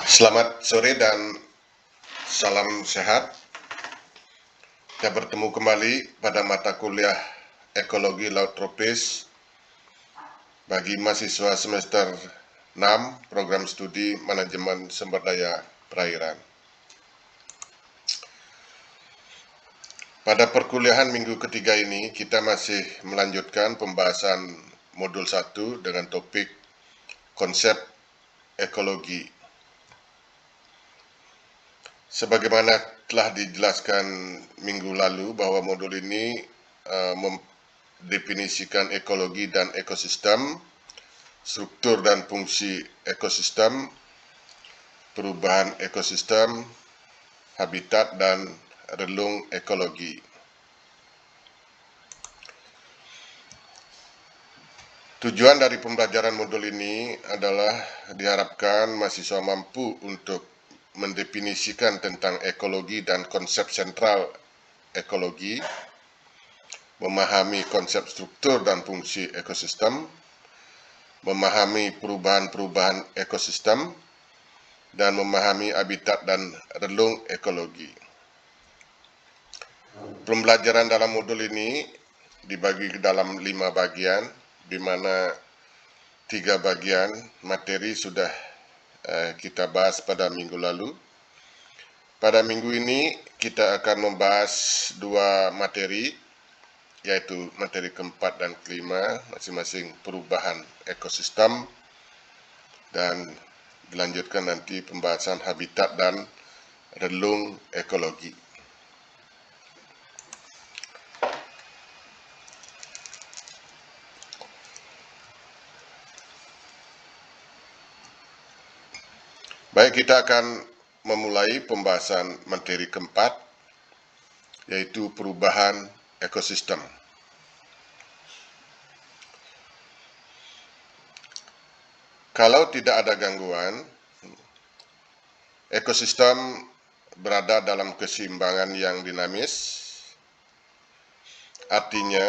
Selamat sore dan salam sehat. Kita bertemu kembali pada mata kuliah Ekologi Laut Tropis bagi mahasiswa semester 6 Program Studi Manajemen Sumber Daya Perairan. Pada perkuliahan minggu ketiga ini, kita masih melanjutkan pembahasan modul 1 dengan topik konsep ekologi. Sebagaimana telah dijelaskan minggu lalu bahwa modul ini mendefinisikan ekologi dan ekosistem, struktur dan fungsi ekosistem, perubahan ekosistem, habitat, dan relung ekologi. Tujuan dari pembelajaran modul ini adalah diharapkan mahasiswa mampu untuk mendefinisikan tentang ekologi dan konsep sentral ekologi, memahami konsep struktur dan fungsi ekosistem, memahami perubahan-perubahan ekosistem, dan memahami habitat dan relung ekologi. Pembelajaran dalam modul ini dibagi ke dalam 5 bagian, di mana 3 bagian materi sudah kita bahas pada minggu lalu. Pada minggu ini kita akan membahas 2 materi, yaitu materi keempat dan kelima, masing-masing perubahan ekosistem, dan dilanjutkan nanti pembahasan habitat dan relung ekologi. Baik, kita akan memulai pembahasan materi keempat, yaitu perubahan ekosistem. Kalau tidak ada gangguan, ekosistem berada dalam keseimbangan yang dinamis. Artinya,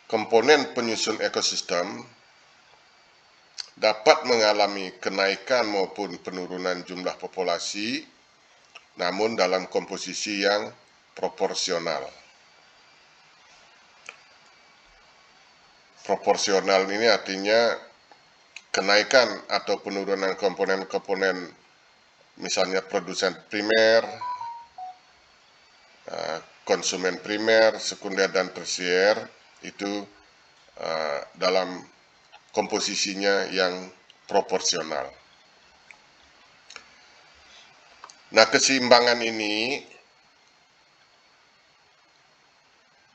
komponen penyusun ekosistem dapat mengalami kenaikan maupun penurunan jumlah populasi, namun dalam komposisi yang proporsional. Proporsional ini artinya kenaikan atau penurunan komponen-komponen, misalnya produsen primer, konsumen primer, sekunder, dan tersier, itu dalam komposisinya yang proporsional. Nah, keseimbangan ini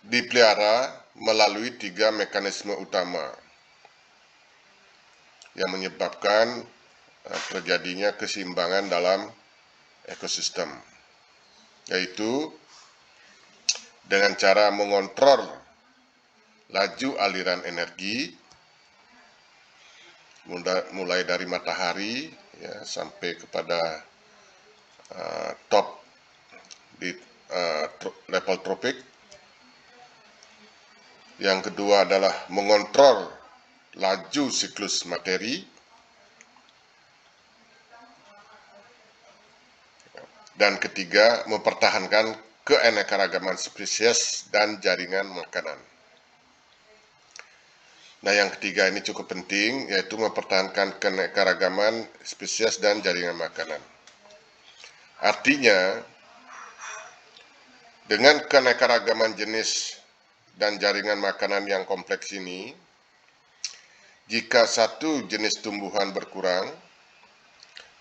dipelihara melalui 3 mekanisme utama yang menyebabkan terjadinya keseimbangan dalam ekosistem, yaitu dengan cara mengontrol laju aliran energi, mulai dari matahari ya, sampai kepada top di level tropik. Yang kedua adalah mengontrol laju siklus materi, dan ketiga mempertahankan keanekaragaman spesies dan jaringan makanan. Nah, yang ketiga ini cukup penting, yaitu mempertahankan keanekaragaman spesies dan jaringan makanan. Artinya, dengan keanekaragaman jenis dan jaringan makanan yang kompleks ini, jika satu jenis tumbuhan berkurang,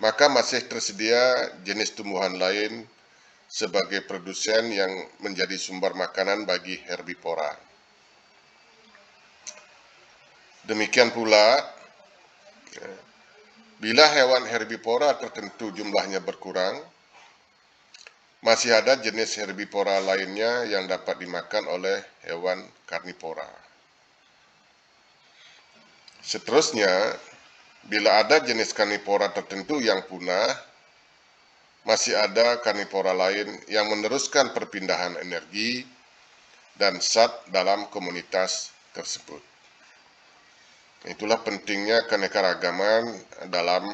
maka masih tersedia jenis tumbuhan lain sebagai produsen yang menjadi sumber makanan bagi herbivora. Demikian pula, bila hewan herbivora tertentu jumlahnya berkurang, masih ada jenis herbivora lainnya yang dapat dimakan oleh hewan karnivora. Seterusnya, bila ada jenis karnivora tertentu yang punah, masih ada karnivora lain yang meneruskan perpindahan energi dan zat dalam komunitas tersebut. Itulah pentingnya keanekaragaman dalam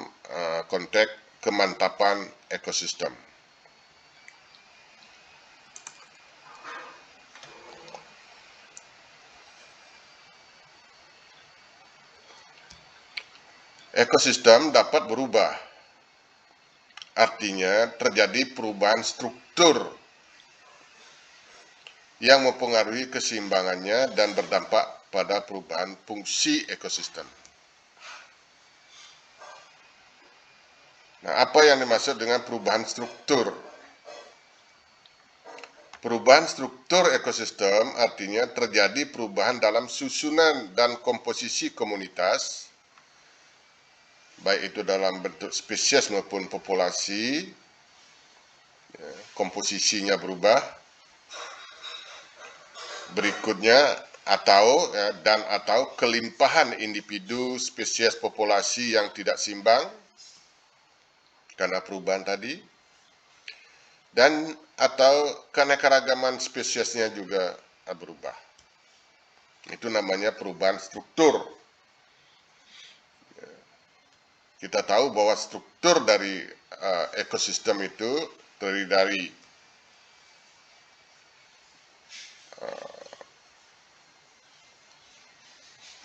konteks kemantapan ekosistem. Ekosistem dapat berubah, artinya terjadi perubahan struktur yang mempengaruhi keseimbangannya dan berdampak pada perubahan fungsi ekosistem. Nah, apa yang dimaksud dengan perubahan struktur? Perubahan struktur ekosistem artinya terjadi perubahan dalam susunan dan komposisi komunitas, baik itu dalam bentuk spesies maupun populasi, komposisinya berubah. Berikutnya atau kelimpahan individu, spesies, populasi yang tidak seimbang karena perubahan tadi, dan atau keanekaragaman spesiesnya juga berubah. Itu namanya perubahan struktur. Kita tahu bahwa struktur dari ekosistem itu terdiri dari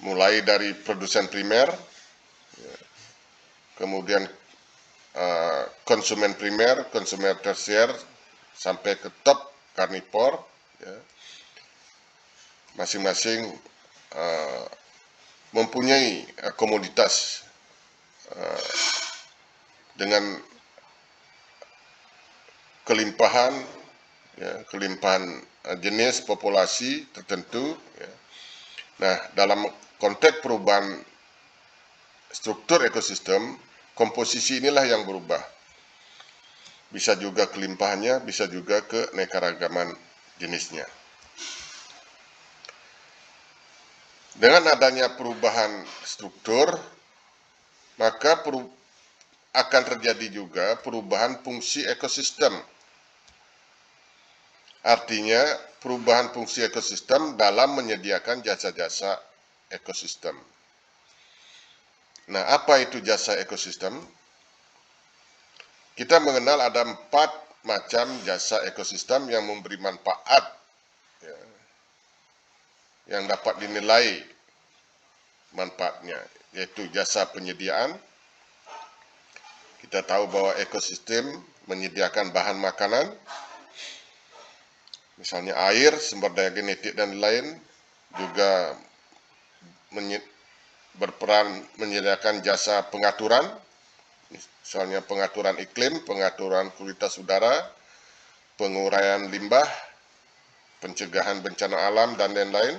mulai dari produsen primer, kemudian konsumen primer, konsumen tersier, sampai ke top karnivor, masing-masing mempunyai komoditas dengan kelimpahan jenis populasi tertentu. Nah, dalam konteks perubahan struktur ekosistem, komposisi inilah yang berubah. Bisa juga kelimpahannya, bisa juga keanekaragaman jenisnya. Dengan adanya perubahan struktur, maka akan terjadi juga perubahan fungsi ekosistem. Artinya, perubahan fungsi ekosistem dalam menyediakan jasa-jasa ekosistem. Nah, apa itu jasa ekosistem? Kita mengenal ada 4 macam jasa ekosistem yang memberi manfaat, yang dapat dinilai manfaatnya, yaitu jasa penyediaan. Kita tahu bahwa ekosistem menyediakan bahan makanan, misalnya air, sumber daya genetik, dan lain, juga berperan menyediakan jasa pengaturan, misalnya pengaturan iklim, pengaturan kualitas udara, penguraian limbah, pencegahan bencana alam, dan lain-lain.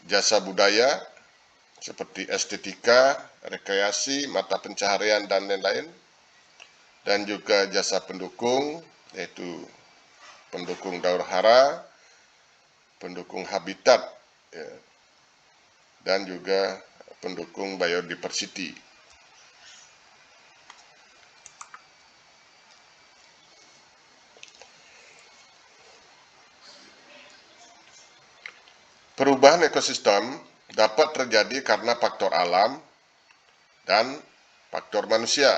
Jasa budaya, seperti estetika, rekreasi, mata pencaharian, dan lain-lain. Dan juga jasa pendukung, yaitu pendukung daur hara, pendukung habitat, dan juga pendukung biodiversity. Perubahan ekosistem dapat terjadi karena faktor alam dan faktor manusia.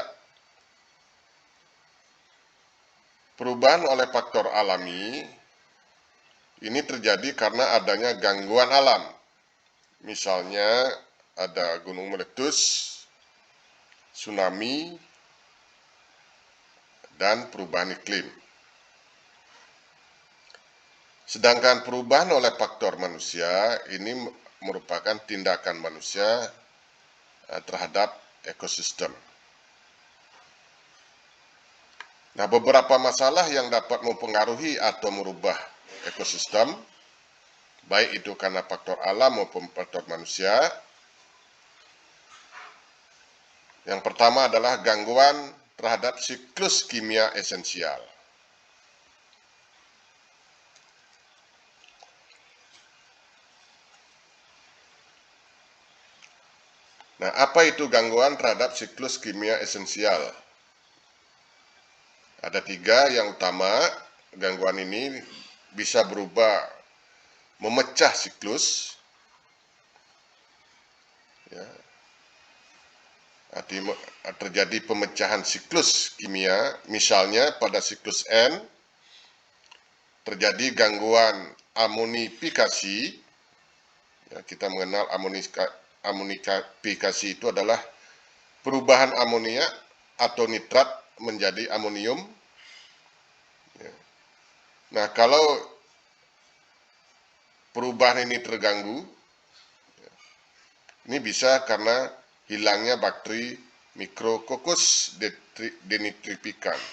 Perubahan oleh faktor alami ini terjadi karena adanya gangguan alam. Misalnya ada gunung meletus, tsunami, dan perubahan iklim. Sedangkan perubahan oleh faktor manusia ini merupakan tindakan manusia terhadap ekosistem. Nah, beberapa masalah yang dapat mempengaruhi atau merubah ekosistem, baik itu karena faktor alam maupun faktor manusia. Yang pertama adalah gangguan terhadap siklus kimia esensial. Nah, apa itu gangguan terhadap siklus kimia esensial? Ada 3 yang utama. Gangguan ini bisa berubah memecah siklus, ya, terjadi pemecahan siklus kimia, misalnya pada siklus N terjadi gangguan amonifikasi. Ya, kita mengenal amonifikasi itu adalah perubahan amonia atau nitrat menjadi amonium. Ya. Nah, kalau perubahan ini terganggu, ini bisa karena hilangnya bakteri Micrococcus denitrificans.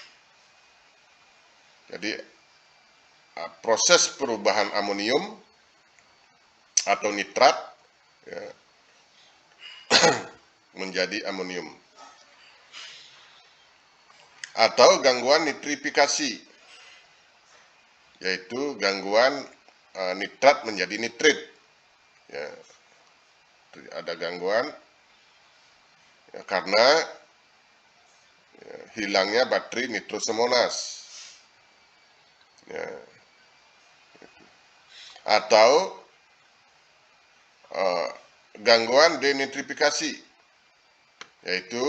Jadi proses perubahan amonium atau nitrat ya, menjadi amonium. Atau gangguan nitrifikasi, yaitu gangguan nitrat menjadi nitrit. Ya, ada gangguan ya, karena ya, hilangnya bakteri nitrosomonas. Ya. Atau gangguan denitrifikasi, yaitu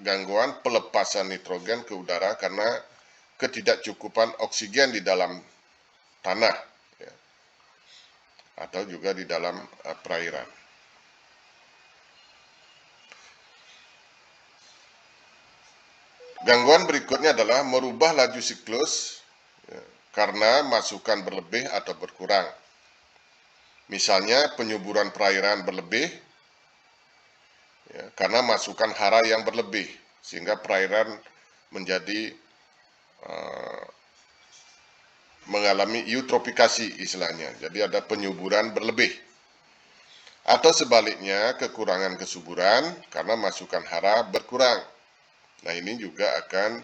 gangguan pelepasan nitrogen ke udara karena ketidakcukupan oksigen di dalam tanah ya, atau juga di dalam perairan. Gangguan berikutnya adalah merubah laju siklus ya, karena masukan berlebih atau berkurang. Misalnya penyuburan perairan berlebih ya, karena masukan hara yang berlebih, sehingga perairan menjadi mengalami eutrofikasi istilahnya. Jadi ada penyuburan berlebih. Atau sebaliknya kekurangan kesuburan karena masukan hara berkurang. Nah, ini juga akan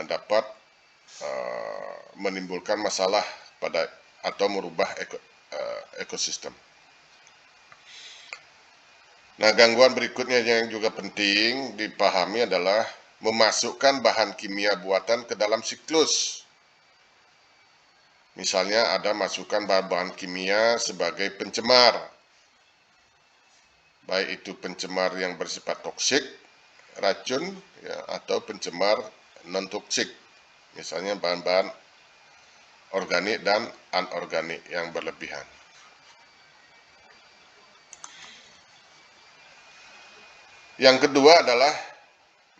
dapat menimbulkan masalah pada atau merubah ekosistem. Nah, gangguan berikutnya yang juga penting dipahami adalah memasukkan bahan kimia buatan ke dalam siklus. Misalnya ada masukan bahan-bahan kimia sebagai pencemar, baik itu pencemar yang bersifat toksik, racun, ya, atau pencemar non-toksik, misalnya bahan-bahan organik dan anorganik yang berlebihan. Yang kedua adalah,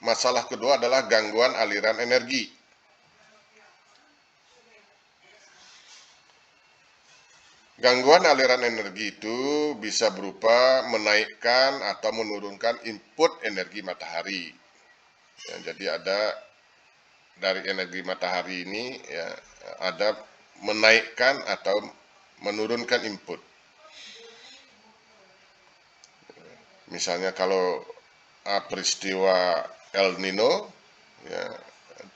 masalah kedua adalah gangguan aliran energi. Gangguan aliran energi itu bisa berupa menaikkan atau menurunkan input energi matahari. Ya, jadi ada dari energi matahari ini ya, ada menaikkan atau menurunkan input. Misalnya kalau peristiwa El Nino ya,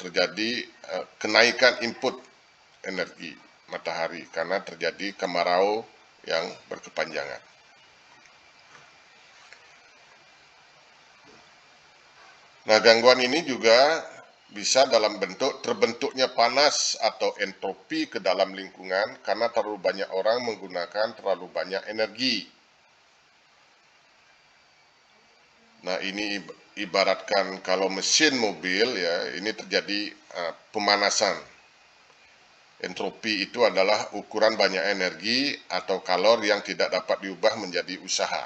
terjadi kenaikan input energi matahari karena terjadi kemarau yang berkepanjangan. Nah, gangguan ini juga bisa dalam bentuk terbentuknya panas atau entropi ke dalam lingkungan karena terlalu banyak orang menggunakan terlalu banyak energi. Nah, ini ibaratkan kalau mesin mobil ya, ini terjadi pemanasan. Entropi itu adalah ukuran banyak energi atau kalor yang tidak dapat diubah menjadi usaha.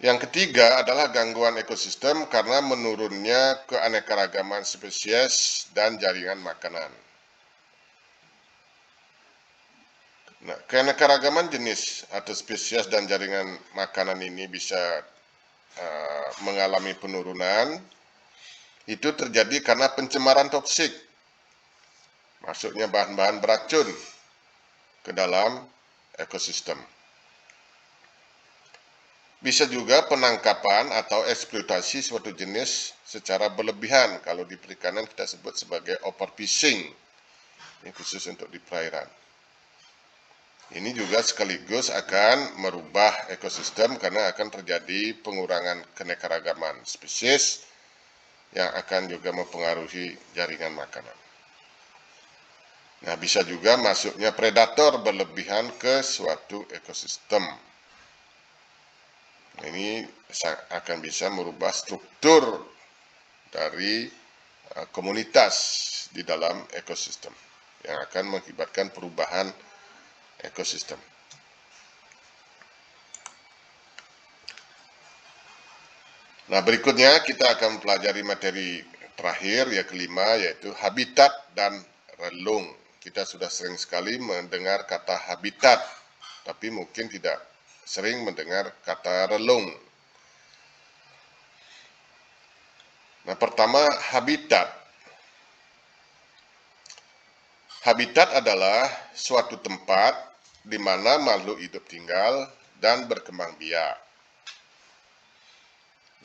Yang ketiga adalah gangguan ekosistem karena menurunnya keanekaragaman spesies dan jaringan makanan. Nah, keanekaragaman jenis atau spesies dan jaringan makanan ini bisa mengalami penurunan. Itu terjadi karena pencemaran toksik, maksudnya bahan-bahan beracun ke dalam ekosistem. Bisa juga penangkapan atau eksploitasi suatu jenis secara berlebihan. Kalau di perikanan kita sebut sebagai overfishing, ini khusus untuk di perairan. Ini juga sekaligus akan merubah ekosistem karena akan terjadi pengurangan keanekaragaman spesies yang akan juga mempengaruhi jaringan makanan. Nah, bisa juga masuknya predator berlebihan ke suatu ekosistem. Ini akan bisa merubah struktur dari komunitas di dalam ekosistem yang akan mengakibatkan perubahan ekosistem. Nah, berikutnya kita akan mempelajari materi terakhir, yang kelima, yaitu habitat dan relung. Kita sudah sering sekali mendengar kata habitat, tapi mungkin tidak sering mendengar kata relung. Nah, pertama, habitat. Habitat adalah suatu tempat di mana makhluk hidup tinggal dan berkembang biak.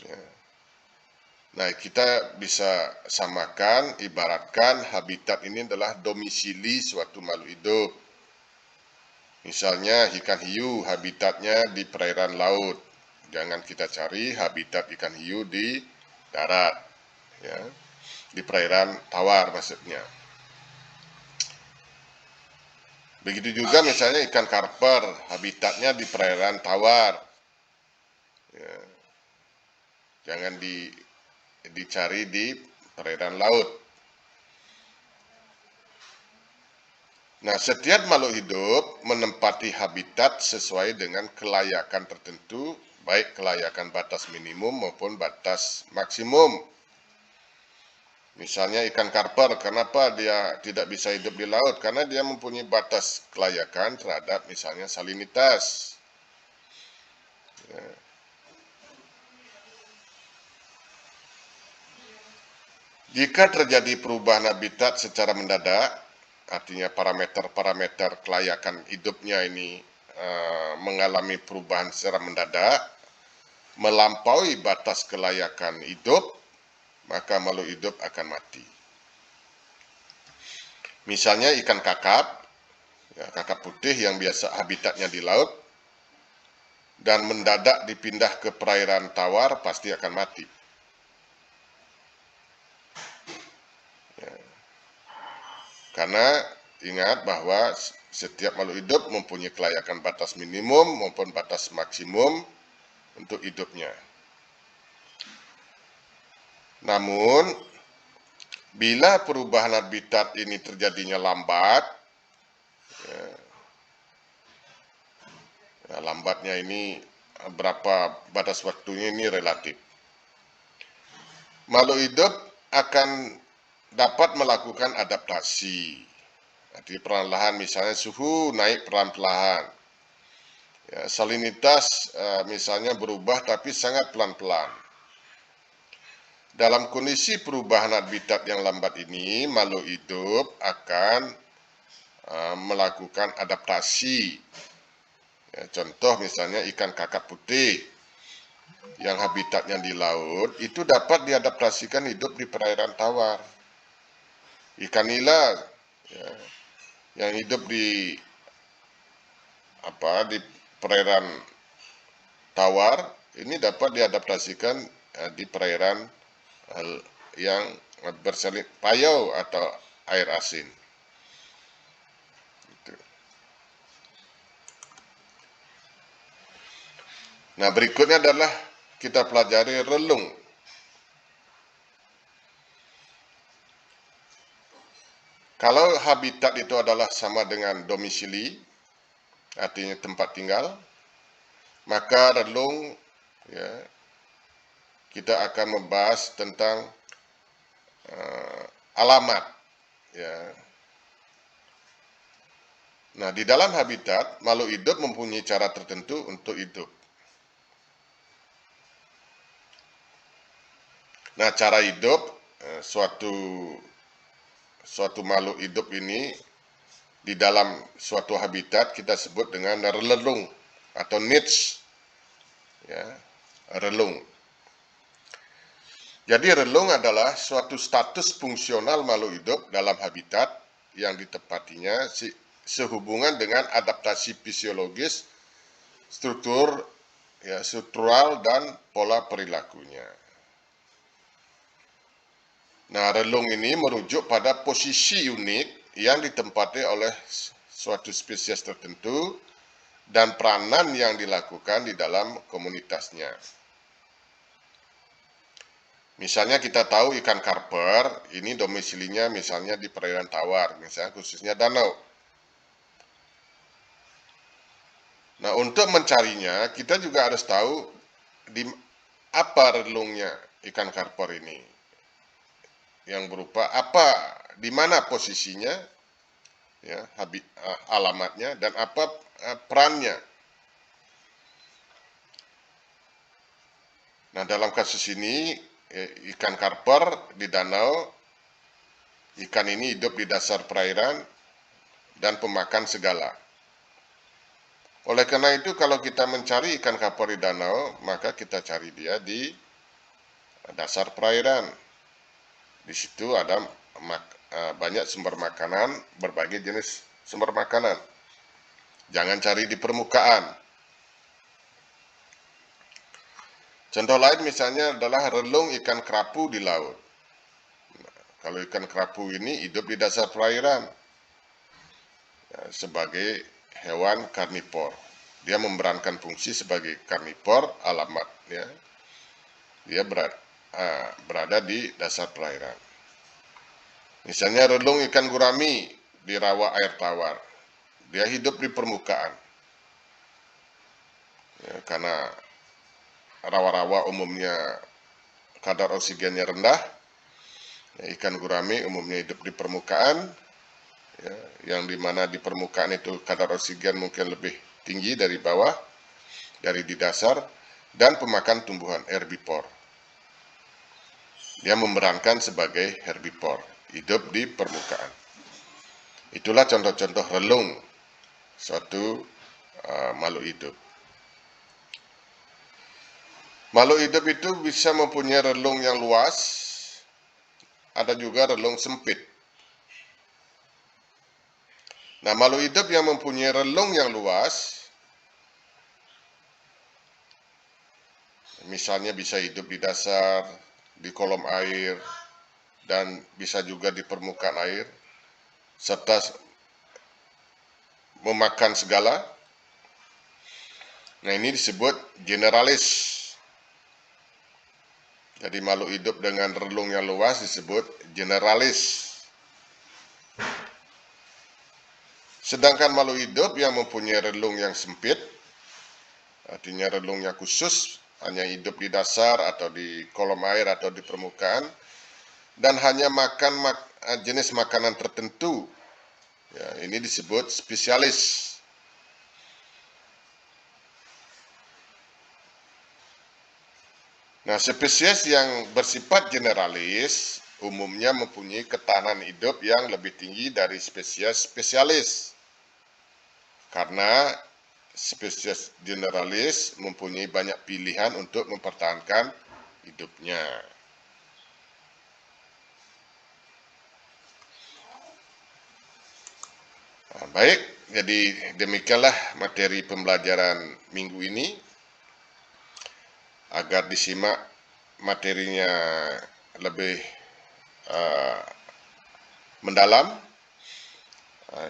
Ya. Nah, kita bisa samakan, ibaratkan habitat ini adalah domisili suatu makhluk hidup. Misalnya ikan hiu, habitatnya di perairan laut. Jangan kita cari habitat ikan hiu di darat, ya, di perairan tawar maksudnya. Begitu juga misalnya ikan karper, habitatnya di perairan tawar. Ya. Jangan dicari di perairan laut. Nah, setiap makhluk hidup menempati habitat sesuai dengan kelayakan tertentu, baik kelayakan batas minimum maupun batas maksimum. Misalnya ikan karper, kenapa dia tidak bisa hidup di laut? Karena dia mempunyai batas kelayakan terhadap misalnya salinitas. Ya. Jika terjadi perubahan habitat secara mendadak, artinya parameter-parameter kelayakan hidupnya ini mengalami perubahan secara mendadak, melampaui batas kelayakan hidup, maka makhluk hidup akan mati. Misalnya ikan kakap, ya, kakap putih yang biasa habitatnya di laut, dan mendadak dipindah ke perairan tawar, pasti akan mati. Ya. Karena ingat bahwa setiap makhluk hidup mempunyai kelayakan batas minimum maupun batas maksimum untuk hidupnya. Namun, bila perubahan habitat ini terjadinya lambat, ya, lambatnya ini berapa batas waktunya ini relatif. Makhluk hidup akan dapat melakukan adaptasi. Jadi perlahan-lahan misalnya suhu naik perlahan-lahan. Ya, salinitas misalnya berubah tapi sangat pelan-pelan. Dalam kondisi perubahan habitat yang lambat ini, makhluk hidup akan melakukan adaptasi. Ya, contoh misalnya ikan kakap putih yang habitatnya di laut, itu dapat diadaptasikan hidup di perairan tawar. Ikan nila ya, yang hidup di perairan tawar, ini dapat diadaptasikan di perairan yang berselit payau atau air asin. Nah, berikutnya adalah kita pelajari relung. Kalau habitat itu adalah sama dengan domisili, artinya tempat tinggal, maka relung, ya, kita akan membahas tentang alamat. Ya. Nah, di dalam habitat, makhluk hidup mempunyai cara tertentu untuk hidup. Nah, cara hidup suatu makhluk hidup ini di dalam suatu habitat kita sebut dengan relung atau niche. Ya, relung. Jadi relung adalah suatu status fungsional makhluk hidup dalam habitat yang ditempatinya sehubungan dengan adaptasi fisiologis, struktural dan pola perilakunya. Nah, relung ini merujuk pada posisi unik yang ditempati oleh suatu spesies tertentu dan peranan yang dilakukan di dalam komunitasnya. Misalnya kita tahu ikan karper, ini domisilinya misalnya di perairan tawar, misalnya khususnya danau. Nah, untuk mencarinya, kita juga harus tahu di apa relungnya ikan karper ini. Yang berupa apa, di mana posisinya, ya, alamatnya, dan apa perannya. Nah, dalam kasus ini, ikan karper di danau, ikan ini hidup di dasar perairan dan pemakan segala. Oleh karena itu, kalau kita mencari ikan karper di danau, maka kita cari dia di dasar perairan. Di situ ada banyak sumber makanan, berbagai jenis sumber makanan. Jangan cari di permukaan. Contoh lain misalnya adalah relung ikan kerapu di laut. Kalau ikan kerapu ini hidup di dasar perairan sebagai hewan karnivor. Dia memerankan fungsi sebagai karnivor alamatnya. Dia berada di dasar perairan. Misalnya relung ikan gurami di rawa air tawar. Dia hidup di permukaan. Ya, karena rawa-rawa umumnya kadar oksigennya rendah. Ya, ikan gurami umumnya hidup di permukaan. Ya, yang dimana di permukaan itu kadar oksigen mungkin lebih tinggi dari bawah, dari di dasar, dan pemakan tumbuhan herbivor. Dia memerankan sebagai herbivor, hidup di permukaan. Itulah contoh-contoh relung suatu makhluk hidup. Makhluk hidup itu bisa mempunyai relung yang luas, ada juga relung sempit. Nah, makhluk hidup yang mempunyai relung yang luas, misalnya bisa hidup di dasar, di kolom air, dan bisa juga di permukaan air, serta memakan segala. Nah, ini disebut generalis. Jadi makhluk hidup dengan relung yang luas disebut generalis. Sedangkan makhluk hidup yang mempunyai relung yang sempit, artinya relungnya khusus, hanya hidup di dasar atau di kolom air atau di permukaan, dan hanya makan jenis makanan tertentu. Ya, ini disebut spesialis. Nah, spesies yang bersifat generalis umumnya mempunyai ketahanan hidup yang lebih tinggi dari spesies spesialis. Karena spesies generalis mempunyai banyak pilihan untuk mempertahankan hidupnya. Nah, baik, jadi demikianlah materi pembelajaran minggu ini. Agar disimak materinya lebih mendalam,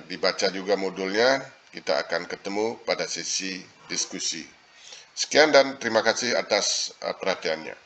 dibaca juga modulnya, kita akan ketemu pada sesi diskusi. Sekian dan terima kasih atas perhatiannya.